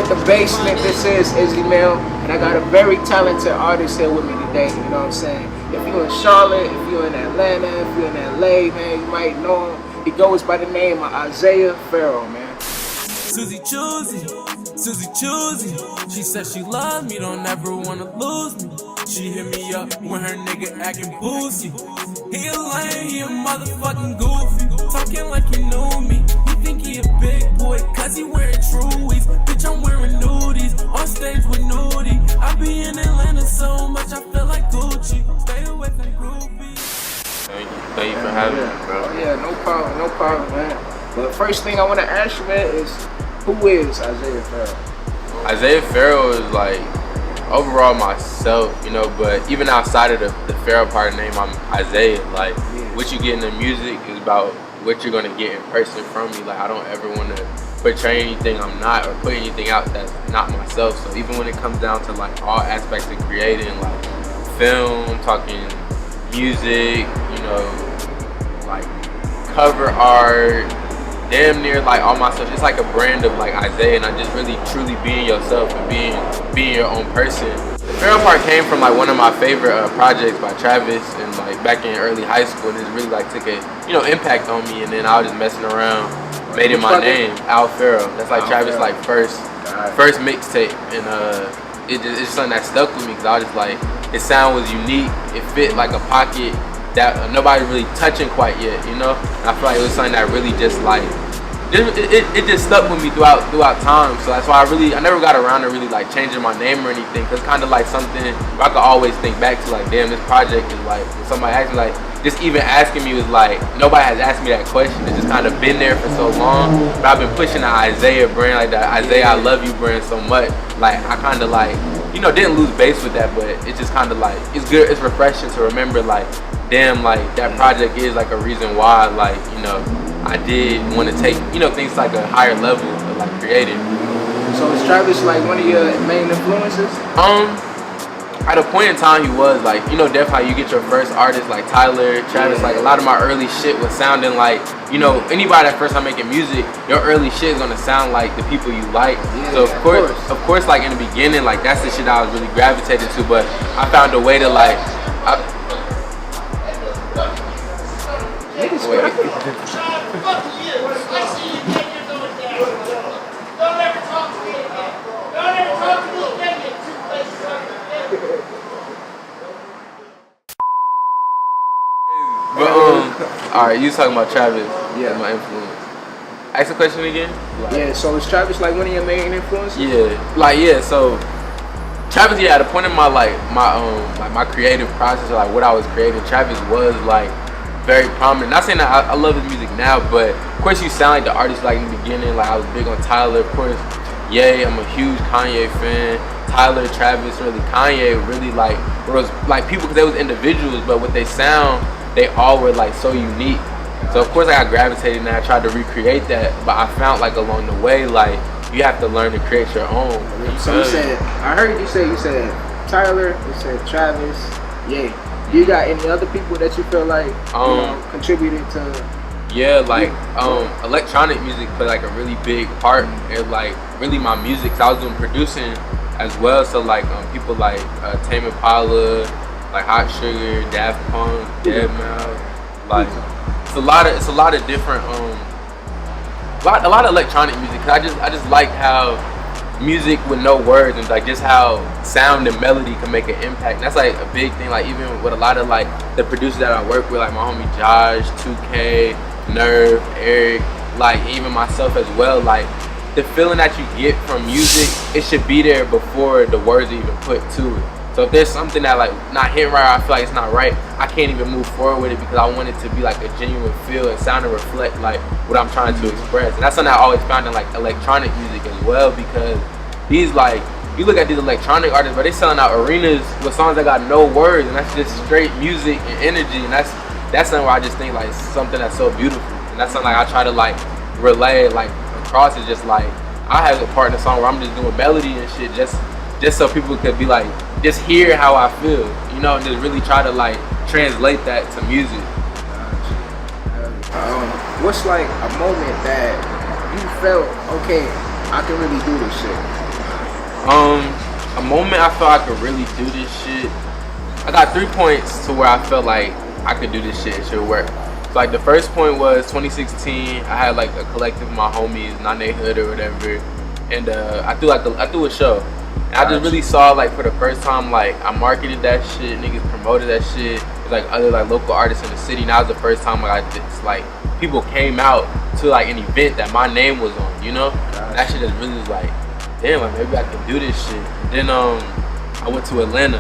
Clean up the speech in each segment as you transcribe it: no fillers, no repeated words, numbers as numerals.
with the basement. This is Izzy Mill, and I got a very talented artist here with me today. You know what I'm saying? If you're in Charlotte, if you're in Atlanta, if you're in LA, man, you might know him. He goes by the name of Isaiah Pharoah, man. Susie choosy. She said she loves me, don't ever wanna lose me. She hit me up when her nigga acting boozy. He a lame, he a motherfucking goofy. Talking like he knew me. He think he a big boy, cause he wearing truies. Bitch, I'm wearing nudies, on stage with nudie. I be in Atlanta so much, I feel like Gucci. Stay away from groupies. Thank you for having me, bro. Oh yeah, no problem, man. But first thing I want to ask you, man, is who is Isaiah Pharoah? Isaiah Pharoah is like overall myself, you know, but even outside of the Pharoah part of the name, I'm Isaiah. Like, what you get in the music is about what you're gonna get in person from me. Like, I don't ever want to portray anything I'm not or put anything out that's not myself. So even when it comes down to like all aspects of creating, like film, talking music, you know, like cover art, damn near like all my stuff, it's like a brand of like Isaiah, and I just really truly being yourself and being your own person. The Pharoah part came from like one of my favorite projects by Travis, and like back in early high school, and it really like took a impact on me. And then I was just messing around, made it my name, Al Pharoah. That's like Travis' like first mixtape, and it's just something that stuck with me because I was just like, his sound was unique, it fit like a pocket that nobody really touching quite yet, you know. And I feel like it was something that really just like it just stuck with me throughout time. So that's why I never got around to really like changing my name or anything, because it's kind of like something where I could always think back to, like, damn, this project is like, when somebody asked me, like, just even asking me was like, nobody has asked me that question. It's just kind of been there for so long. But I've been pushing the Isaiah brand, like the Isaiah I Love You brand so much. Like, I kind of like, didn't lose base with that, but it's just kind of like, it's good, it's refreshing to remember, like, damn, like, that project is like a reason why, like, I did want to take, things like a higher level of like creating. So is Travis like one of your main influences? At a point in time he was, like, definitely how you get your first artist like Tyler, Travis, like a lot of my early shit was sounding like, anybody that first time making music, your early shit is gonna sound like the people you like. So of course, like in the beginning, like that's the shit I was really gravitated to, but I found a way to like, alright, you was talking about Travis, my influence. Ask the question again? Yeah, so is Travis like one of your main influences? Yeah, so Travis, at a point in my my creative process, or like what I was creating, Travis was like very prominent. Not saying that I love his music now, but of course you sound like the artist like in the beginning. Like, I was big on Tyler, of course. I'm a huge Kanye fan. Tyler, Travis, really Kanye, really like was like people, because they was individuals, but what they sound, they all were like so unique. So of course I got gravitated and I tried to recreate that, but I found like along the way, like, you have to learn to create your own. So I heard you said Tyler, you said Travis, Do you got any other people that you feel like contributed to? Electronic music played like a really big part in like really my music, cause I was doing producing as well. So like people like Tame Impala, like Hot Sugar, Daft Punk, Deadmau5, like it's a lot of different a lot of electronic music. Cause I just like how music with no words, and like just how sound and melody can make an impact. And that's like a big thing, like even with a lot of like the producers that I work with, like my homie Josh, 2K, Nerve, Eric, like even myself as well, like the feeling that you get from music, it should be there before the words are even put to it. So if there's something that like not hitting right, or I feel like it's not right, I can't even move forward with it, because I want it to be like a genuine feel and sound and reflect like what I'm trying to express. And that's something I always found in like electronic music as well, because these, like, you look at these electronic artists, but they selling out arenas with songs that got no words, and that's just straight music and energy. And that's something where I just think like something that's so beautiful, and that's something like I try to like relay like across. Is just like I have a part in the song where I'm just doing melody and shit, just so people could be like, just hear how I feel, and just really try to like translate that to music. What's like a moment that you felt, okay, I can really do this shit? A moment I felt I could really do this shit. I got 3 points to where I felt like I could do this shit. It should work. So like the first point was 2016. I had like a collective of my homies, not they hood or whatever, and I threw a show. And I just really saw like for the first time like I marketed that shit, niggas promoted that shit. There's like other like local artists in the city. And that was the first time like I just like people came out to like an event that my name was on, you know? That shit just really was like, damn, like maybe I can do this shit. Then I went to Atlanta,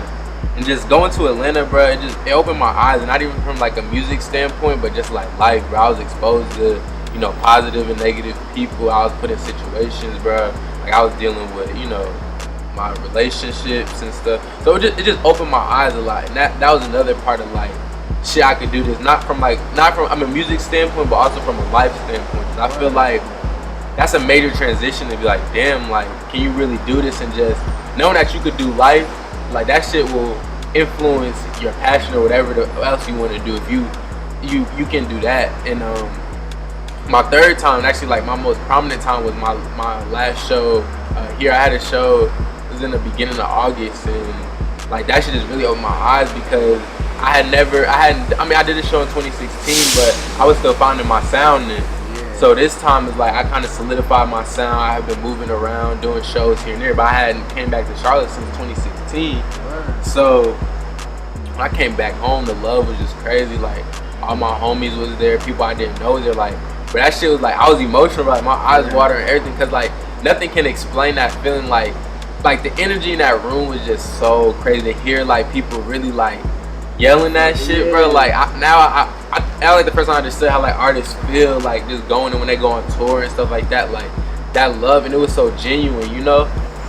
and just going to Atlanta, bro, it opened my eyes, and not even from like a music standpoint, but just like life, bro. I was exposed to, you know, positive and negative people. I was put in situations, bro. Like I was dealing with, you know, my relationships and stuff. So it just opened my eyes a lot, and that was another part of like shit I could do this not from a music standpoint, but also from a life standpoint. And I feel like that's a major transition to be like, damn, like can you really do this? And just knowing that you could do life, like that shit will influence your passion or whatever else you want to do if you can do that. And my third time, actually like my most prominent time, was my last show here. I had a show, it was in the beginning of August, and like that shit just really opened my eyes because I did a show in 2016, but I was still finding my sound then. So this time is like I kind of solidified my sound. I have been moving around, doing shows here and there, but I hadn't came back to Charlotte since 2016. So when I came back home, the love was just crazy. Like all my homies was there, people I didn't know was there. Like, but that shit was like I was emotional, like my eyes watering and everything, because like nothing can explain that feeling. Like the energy in that room was just so crazy to hear. Like people really like yelling that shit, bro. Like I like the first time I understood how like artists feel like just going and when they go on tour and stuff like that, like that love, and it was so genuine, you know.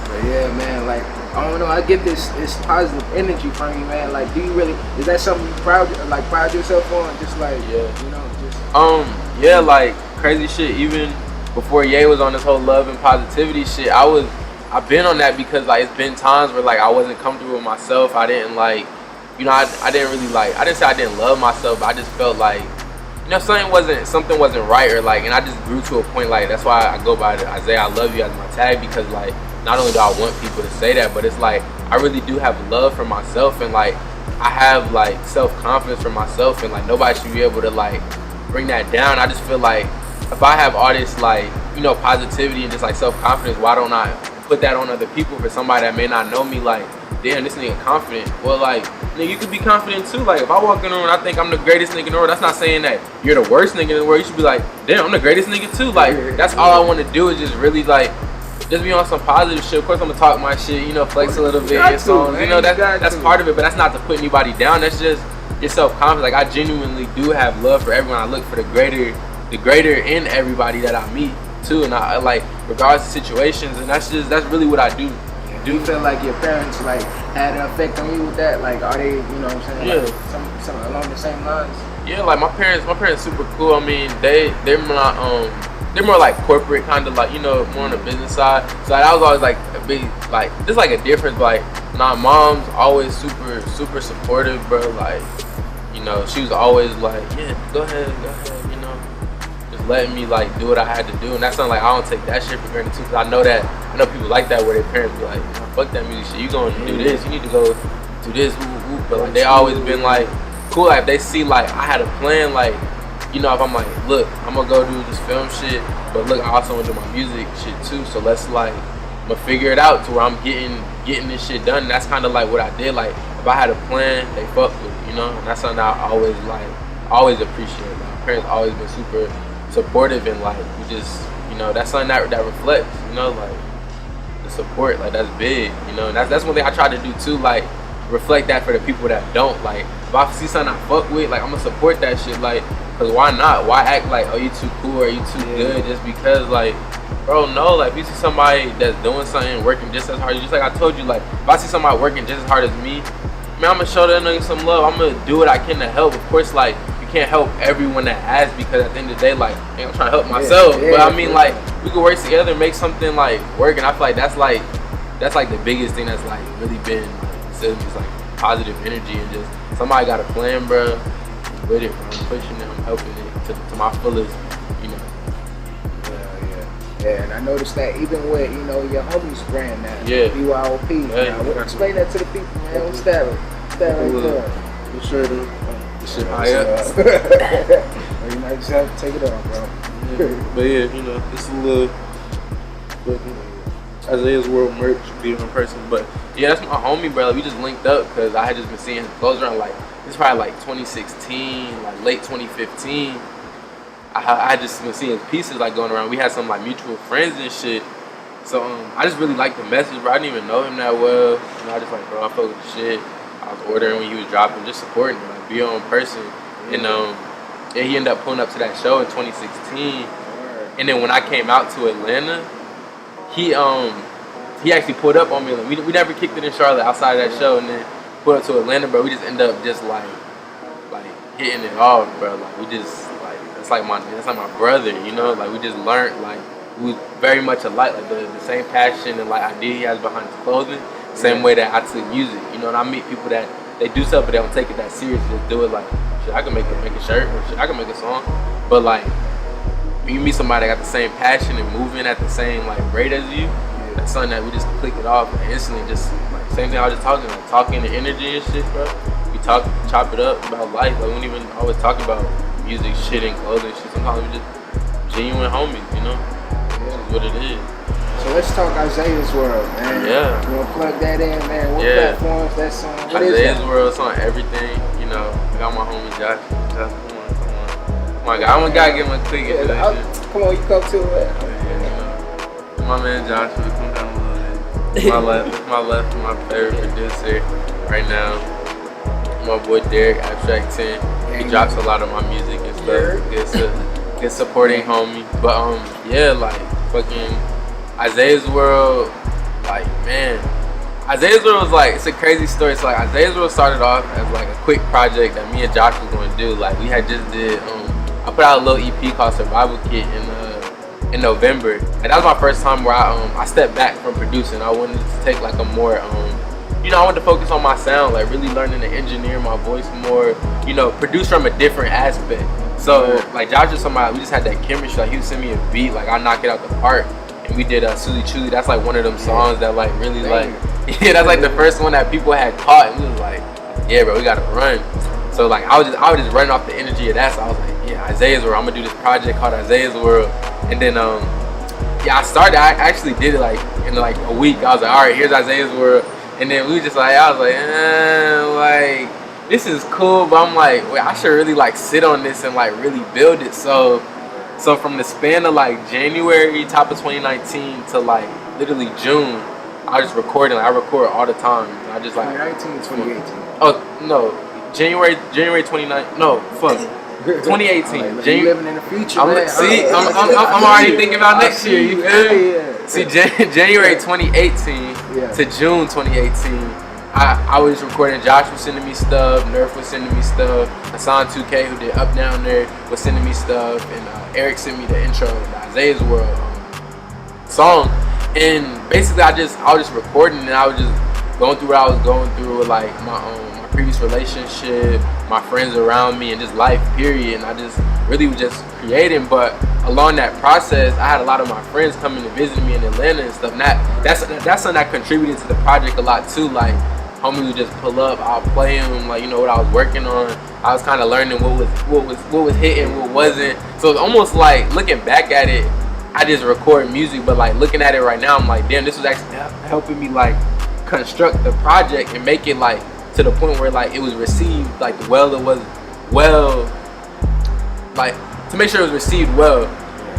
But yeah, man, like I don't know, I get this positive energy from you, man. Like, do you really, is that something you pride yourself on? Just like, yeah, you know, just yeah, like crazy shit. Even before Ye was on this whole love and positivity shit, I've been on that because like it's been times where like I wasn't comfortable with myself. I didn't like, you know, I didn't really like, I didn't say I didn't love myself, but I just felt like, you know, something wasn't right, or like, and I just grew to a point, like, that's why I go by the Isaiah I love you as my tag, because like, not only do I want people to say that, but it's like, I really do have love for myself, and like, I have like self-confidence for myself, and like, nobody should be able to like, bring that down. I just feel like, if I have all this like, you know, positivity and just like self-confidence, why don't I put that on other people? For somebody that may not know me, like, damn, this nigga confident. Well, like, nigga, you could be confident too. Like, if I walk in the room and I think I'm the greatest nigga in the world, that's not saying that you're the worst nigga in the world. You should be like, damn, I'm the greatest nigga too. Like, that's all I want to do, is just really like, just be on some positive shit. Of course, I'm gonna talk my shit, you know, flex a little bit, and songs. You know, that's part of it, but that's not to put anybody down. That's just your self-confidence. Like, I genuinely do have love for everyone. I look for the greater in everybody that I meet too, and I like, regardless of situations, and that's really what I do. Do you feel like your parents like had an effect on you with that? Like, are they, you know what I'm saying? Yeah. Like, some along the same lines? Yeah, like my parents super cool. I mean, they're more like corporate, kind of like, you know, more on the business side. So that was always like a big, like, just like a difference. But like, mom's always super supportive, bro. Like, you know, she was always like, yeah, go ahead, you know, just letting me like do what I had to do. And that's something like I don't take that shit for granted too, because I know people like that, where their parents be like, fuck that music shit, you going to do this, you need to go do this, but like they always been like cool. Like if they see like I had a plan, like, you know, if I'm like, look, I'm gonna go do this film shit, but look, I also want to do my music shit too, so let's like, I'm gonna figure it out to where I'm getting this shit done. And that's kind of like what I did. Like if I had a plan, they fuck with it, you know. And that's something I always appreciate. My parents always been super supportive, and like we just, you know, that's something that reflects, you know, like the support, like that's big, you know. And that's one thing I try to do too, like reflect that for the people that don't. Like if I see something I fuck with, like I'm gonna support that shit, like, cause why not? Why act like, oh, you too cool or you too good just because, like, bro, no. Like if you see somebody that's doing something, working just as hard, just like I told you, like if I see somebody working just as hard as me, man, I'm gonna show that nigga some love. I'm gonna do what I can to help. Of course, like you can't help everyone that asks, because at the end of the day, like, I'm trying to help myself. But I mean, like, we could work together and make something like work, and I feel like that's like the biggest thing that's like really been like, just like positive energy, and just somebody got a plan, bro. I'm with it, bro. I'm pushing it, I'm helping it to my fullest, you know. Yeah. Yeah, and I noticed that even with, you know, your homies brand now, Yeah. BYOP. Yeah, Now, explain that to the people, man. What's that? What's that right there? You sure do? You might just have to take it off, bro. Yeah. But yeah, you know, it's a little Isaiah's World merch, be in person. But yeah, that's my homie, bro. Like, we just linked up because I had just been seeing his clothes around like, this is probably like 2016, like late 2015. I just been seeing his pieces like going around. We had some like mutual friends and shit. So I just really liked the message, bro. I didn't even know him that well. You know, I just like, bro, I fuck with the shit. I was ordering when he was dropping, just supporting him, like be on person. And yeah, he ended up pulling up to that show in 2016. And then when I came out to Atlanta, he actually pulled up on me. Like, we never kicked it in Charlotte outside of that show, and then pulled up to Atlanta, bro. We just ended up just like hitting it off, bro. Like we just like that's like my brother, you know. Like we just learned, like we was very much alike, like the same passion and like idea he has behind his clothing, same way that I took music, you know. And I meet people that they do stuff but they don't take it that serious. Just do it like, shit, I can make a shirt, or shit, I can make a song. But like when you meet somebody that got the same passion and moving at the same like rate as you, that's something that we just click it off and instantly just like same thing I was just talking the energy and shit, bro. We chop it up about life. Like we don't even always talk about music, shit, and clothing, shit. Sometimes we just genuine homies, you know. This is what it is. So let's talk Isaiah's World, man. Yeah. You wanna plug that in, man? What platforms that song? What Isaiah's is that? World, it's on everything, you know. I got my homie Josh. Come on. My God, I gotta give him a quick introduction. Come on, you come to it. My man Joshua, come down a little bit. My left, my favorite producer right now. My boy Derek, Abstract 10. He drops a lot of my music and stuff. Good supporting homie. But yeah, like fucking Isaiah's World, like man. Isaiah's World was like, it's a crazy story. It's like Isaiah's World started off as like a quick project that me and Josh was going to do. Like we had just did, I put out a little EP called Survival Kit in November, and that was my first time where I stepped back from producing. I wanted to take like a more you know, I wanted to focus on my sound, like really learning to engineer my voice more, you know, produce from a different aspect. So like Josh was somebody, we just had that chemistry. Like he would send me a beat, like I knock it out the park, and we did Suzy Chuly. That's like one of them songs that like really like, yeah, that's like the first one that people had caught, and we was like, yeah, bro, we gotta run. So like I was just running off the energy of that. So I was like, yeah, Isaiah's World. I'm gonna do this project called Isaiah's World. And then yeah, I actually did it like in like a week. I was like, all right, here's Isaiah's World. And then we were just like, I was like, this is cool, but I'm like, wait, I should really like sit on this and like really build it. So from the span of like January, top of 2019 to like literally June, I was just recording. Like, I record all the time. I just like 2019, 2018. Oh no. January 29th. No, fuck. 2018. Like, you living in the future, I'm already thinking about next year. You feel me? Yeah. See, January 2018 to June 2018, I was recording. Josh was sending me stuff. Nerf was sending me stuff. Hassan 2K, who did Up Down There, was sending me stuff. And Eric sent me the intro to the Isaiah's World song. And basically, I was just recording, and I was just going through what I was going through with like my previous relationship, my friends around me, and just life period. And I just really was just creating. But along that process, I had a lot of my friends coming to visit me in Atlanta and stuff. And that's something that contributed to the project a lot too. Like homies would just pull up, I'll play them, like, you know, what I was working on. I was kind of learning what was hitting, what wasn't. So it's almost like looking back at it, I just record music, but like looking at it right now, I'm like, damn, this was actually helping me like construct the project and make it like to the point where like it was received like it was like to make sure it was received well.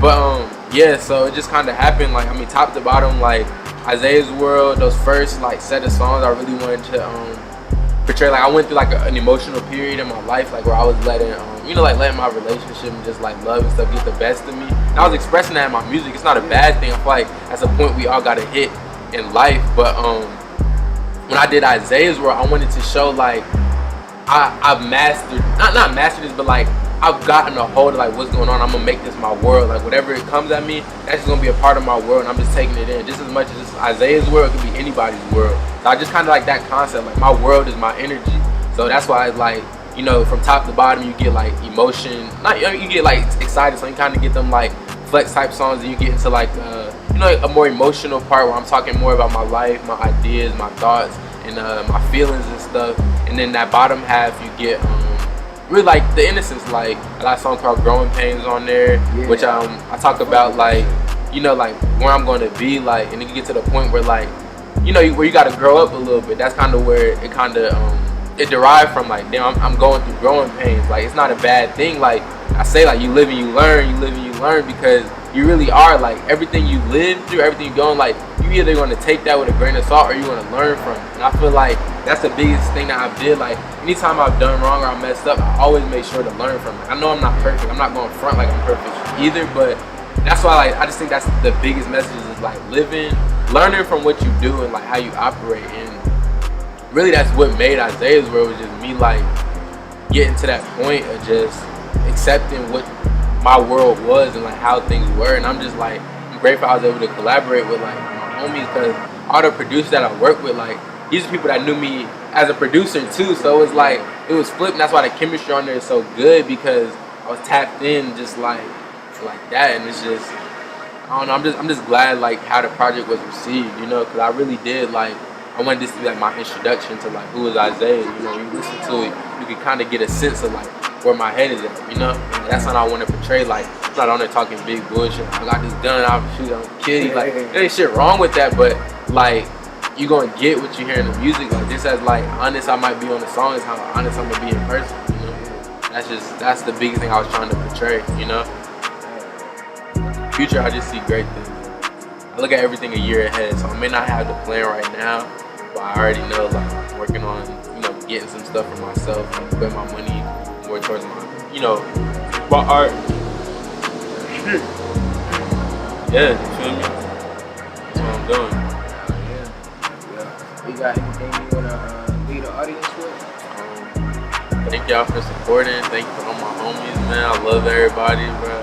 But yeah, so it just kind of happened. Like I mean, top to bottom, like Isaiah's World, those first like set of songs, I really wanted to portray. Like I went through like an emotional period in my life, like where I was letting my relationship and just like love and stuff get the best of me. And I was expressing that in my music. It's not a bad thing. I feel like that's a point we all gotta hit in life. But when I did Isaiah's World, I wanted to show like I've mastered, not mastered this, but like I've gotten a hold of like what's going on. I'm gonna make this my world. Like whatever it comes at me, that's just gonna be a part of my world, and I'm just taking it in. Just as much as this Isaiah's world, it could be anybody's world. So I just kind of like that concept. Like my world is my energy. So that's why it's like, you know, from top to bottom, you get like emotion. You get like excited. So you kind of get them like flex type songs, and you get into like a more emotional part where I'm talking more about my life, my ideas, my thoughts, and my feelings and stuff. And then that bottom half, you get really like the innocence. Like I got a song called "Growing Pains" on there, which I talk about like like where I'm going to be, like, and then you get to the point where like where you got to grow up a little bit. That's kind of where it kind of it derived from. Like, damn, I'm going through growing pains. Like, it's not a bad thing. Like I say, like, you live and you learn, because you really are, like, everything you live through, everything you're going, like, you either going to take that with a grain of salt or you want to learn from it. And I feel like that's the biggest thing that I did. Like, anytime I've done wrong or I messed up, I always make sure to learn from it. I know I'm not perfect. I'm not going front like I'm perfect either, but that's why, like, I just think that's the biggest message is, like, learning from what you do and, like, how you operate. And really that's what made Isaiah's World, was just me, like, getting to that point of just accepting what my world was and like how things were. And I'm just like, I'm grateful I was able to collaborate with like my homies, because all the producers that I work with, like, these are people that knew me as a producer too. So it was like, it was flipped, and that's why the chemistry on there is so good, because I was tapped in just like that. And it's just, I don't know, I'm just glad like how the project was received, because I really did, like, I wanted this to be like my introduction to like who is Isaiah. When you listen to it, you can kind of get a sense of like where my head is at, And that's what I want to portray. Like, I'm not on there talking big bullshit. I got this gun, I'm shooting, I'm kidding. Like, there ain't shit wrong with that, but like, you gonna get what you hear in the music. Like, just as like honest I might be on the song is how honest I'm gonna be in person. That's the biggest thing I was trying to portray. Future, I just see great things. I look at everything a year ahead, so I may not have the plan right now, but I already know, like, I'm working on, getting some stuff for myself, and putting my money more towards my, my art. Yeah, you feel me? That's what I'm doing. Yeah. You got anything you wanna lead the audience with? Thank y'all for supporting. Thank you for all my homies, man. I love everybody, bro.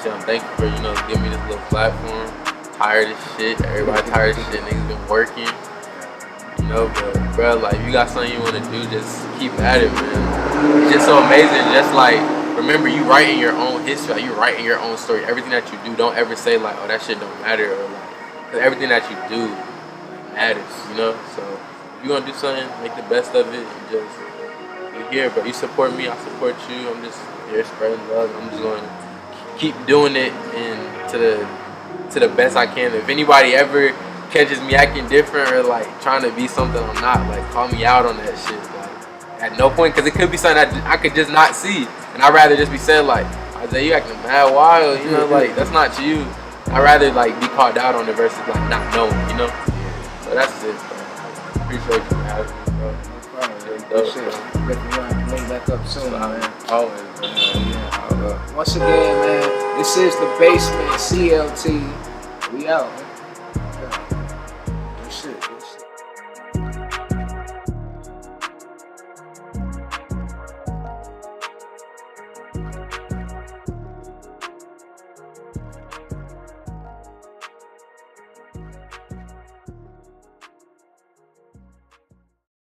Shit, I'm thankful for, giving me this little platform. Tired of shit. Everybody tired of shit. Niggas been working. But bro, like, if you got something you want to do, just keep at it, man. It's just so amazing. Just like, remember, you writing your own history. Like, you writing your own story. Everything that you do, don't ever say like, oh, that shit don't matter, or like, cause everything that you do matters, So if you're gonna do something, make the best of it, and just, you're here, bro. You support me, I support you. I'm just here spreading love. I'm just going to keep doing it and to the best I can. If anybody ever catches me acting different or like trying to be something I'm not, like, call me out on that shit. Like, at no point, because it could be something I could just not see, and I'd rather just be said like, Isaiah, you acting mad wild, like, that's not you. I'd rather like be called out on it versus like not knowing, So that's it, bro. Appreciate you for having me, bro. Definitely want to link back up soon, man. Always, man. Once again, man, this is The Basement CLT. We out, man.